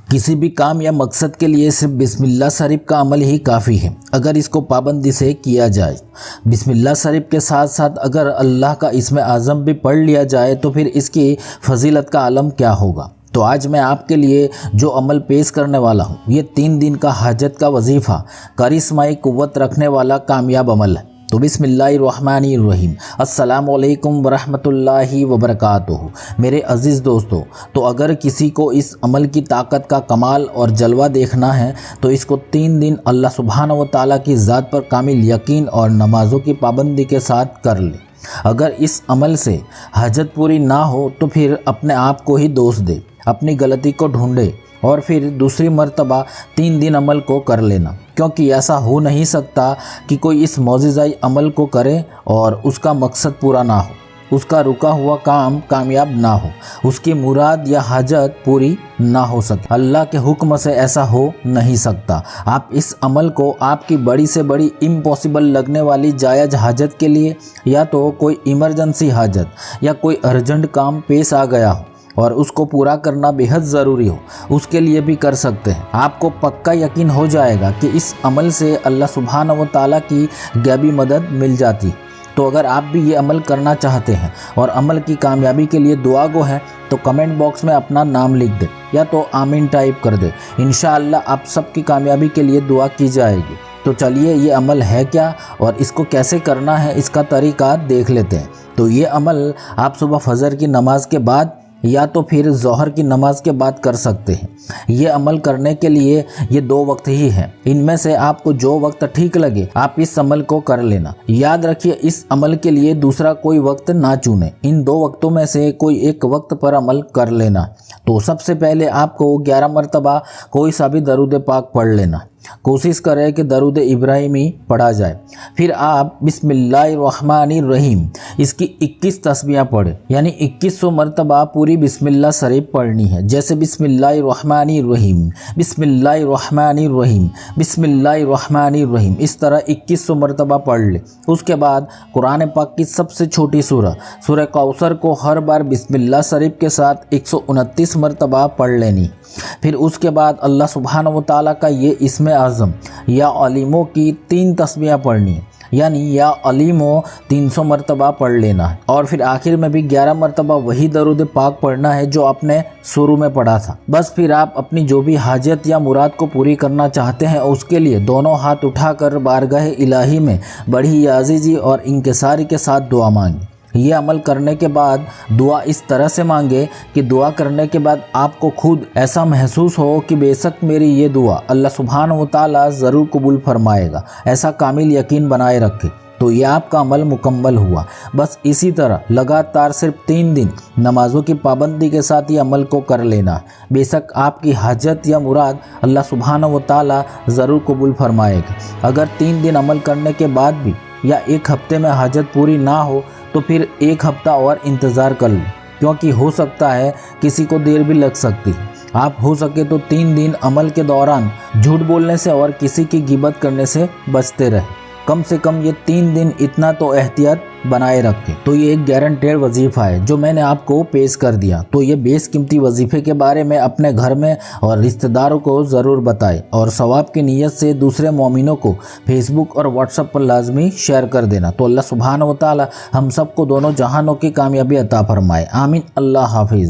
کسی بھی کام یا مقصد کے لیے صرف بسم اللہ شریف کا عمل ہی کافی ہے اگر اس کو پابندی سے کیا جائے۔ بسم اللہ شریف کے ساتھ ساتھ اگر اللہ کا اسم اعظم بھی پڑھ لیا جائے تو پھر اس کی فضیلت کا عالم کیا ہوگا۔ تو آج میں آپ کے لیے جو عمل پیش کرنے والا ہوں یہ 3 دن کا حاجت کا وظیفہ کرشمائی قوت رکھنے والا کامیاب عمل ہے۔ تو بسم اللہ الرحمن الرحیم۔ السلام علیکم ورحمۃ اللہ وبرکاتہ۔ میرے عزیز دوستو، تو اگر کسی کو اس عمل کی طاقت کا کمال اور جلوہ دیکھنا ہے تو اس کو 3 دن اللہ سبحانہ و تعالیٰ کی ذات پر کامل یقین اور نمازوں کی پابندی کے ساتھ کر لے۔ اگر اس عمل سے حاجت پوری نہ ہو تو پھر اپنے آپ کو ہی دوش دے، اپنی غلطی کو ڈھونڈے اور پھر دوسری مرتبہ 3 دن عمل کو کر لینا، کیونکہ ایسا ہو نہیں سکتا کہ کوئی اس معجزائی عمل کو کرے اور اس کا مقصد پورا نہ ہو، اس کا رکا ہوا کام کامیاب نہ ہو، اس کی مراد یا حاجت پوری نہ ہو سکے۔ اللہ کے حکم سے ایسا ہو نہیں سکتا۔ آپ اس عمل کو آپ کی بڑی سے بڑی امپاسبل لگنے والی جائز حاجت کے لیے، یا تو کوئی ایمرجنسی حاجت یا کوئی ارجنٹ کام پیش آ گیا ہو اور اس کو پورا کرنا بے حد ضروری ہو، اس کے لیے بھی کر سکتے ہیں۔ آپ کو پکا یقین ہو جائے گا کہ اس عمل سے اللہ سبحانہ و تعالیٰ کی غیبی مدد مل جاتی۔ تو اگر آپ بھی یہ عمل کرنا چاہتے ہیں اور عمل کی کامیابی کے لیے دعا گو ہیں تو کمنٹ باکس میں اپنا نام لکھ دیں یا تو آمین ٹائپ کر دیں۔ انشاءاللہ آپ سب کی کامیابی کے لیے دعا کی جائے گی۔ تو چلیے یہ عمل ہے کیا اور اس کو کیسے کرنا ہے اس کا طریقہ دیکھ لیتے ہیں۔ تو یہ عمل آپ صبح فجر کی نماز کے بعد یا تو پھر ظہر کی نماز کے بعد کر سکتے ہیں۔ یہ عمل کرنے کے لیے یہ 2 وقت ہی ہیں، ان میں سے آپ کو جو وقت ٹھیک لگے آپ اس عمل کو کر لینا۔ یاد رکھیے اس عمل کے لیے دوسرا کوئی وقت نہ چنیں، ان 2 وقتوں میں سے کوئی ایک وقت پر عمل کر لینا۔ تو سب سے پہلے آپ کو 11 مرتبہ کوئی سا بھی درود پاک پڑھ لینا، کوشش کریں کہ درود ابراہیمی پڑھا جائے۔ پھر آپ بسم اللہ الرحمن الرحیم اس کی 21 تسبیحیں پڑھیں، یعنی 2100 مرتبہ پوری بسم اللہ شریف پڑھنی ہے، جیسے بسم اللہ الرحمن الرحیم، بسم اللہ الرحمن الرحیم، بسم اللہ الرحمن الرحیم، اس طرح 2100 مرتبہ پڑھ لیں۔ اس کے بعد قرآن پاک کی سب سے چھوٹی سورہ کوثر کو ہر بار بسم اللہ شریف کے ساتھ 129 مرتبہ پڑھ لینی۔ پھر اس کے بعد اللہ سبحانہ و تعالیٰ کا یہ اسم اعظم یا علیموں کی 3 تسبیحیں پڑھنی ہے، یعنی یا علیموں 300 مرتبہ پڑھ لینا ہے، اور پھر آخر میں بھی 11 مرتبہ وہی درود پاک پڑھنا ہے جو آپ نے شروع میں پڑھا تھا۔ بس پھر آپ اپنی جو بھی حاجت یا مراد کو پوری کرنا چاہتے ہیں اس کے لیے دونوں ہاتھ اٹھا کر بارگاہ الہی میں بڑی عاجزی اور انکساری کے ساتھ دعا مانگیں۔ یہ عمل کرنے کے بعد دعا اس طرح سے مانگے کہ دعا کرنے کے بعد آپ کو خود ایسا محسوس ہو کہ بے شک میری یہ دعا اللہ سبحانہ و تعالیٰ ضرور قبول فرمائے گا، ایسا کامل یقین بنائے رکھے۔ تو یہ آپ کا عمل مکمل ہوا۔ بس اسی طرح لگاتار صرف 3 دن نمازوں کی پابندی کے ساتھ یہ عمل کو کر لینا، بے شک آپ کی حاجت یا مراد اللہ سبحانہ و تعالیٰ ضرور قبول فرمائے گا۔ اگر 3 دن عمل کرنے کے بعد بھی یا 1 ہفتے میں حاجت پوری نہ ہو تو پھر 1 ہفتہ اور انتظار کر لیں، کیونکہ ہو سکتا ہے کسی کو دیر بھی لگ سکتی ہے۔ آپ ہو سکے تو 3 دن عمل کے دوران جھوٹ بولنے سے اور کسی کی غیبت کرنے سے بچتے رہیں۔ کم سے کم یہ 3 دن اتنا تو احتیاط بنائے رکھیں۔ تو یہ ایک گارنٹیڈ وظیفہ ہے جو میں نے آپ کو پیش کر دیا۔ تو یہ بیش قیمتی وظیفے کے بارے میں اپنے گھر میں اور رشتہ داروں کو ضرور بتائیں، اور ثواب کی نیت سے دوسرے مومنوں کو فیس بک اور واٹس ایپ پر لازمی شیئر کر دینا۔ تو اللہ سبحانہ و تعالی ہم سب کو دونوں جہانوں کی کامیابی عطا فرمائے، آمین۔ اللہ حافظ۔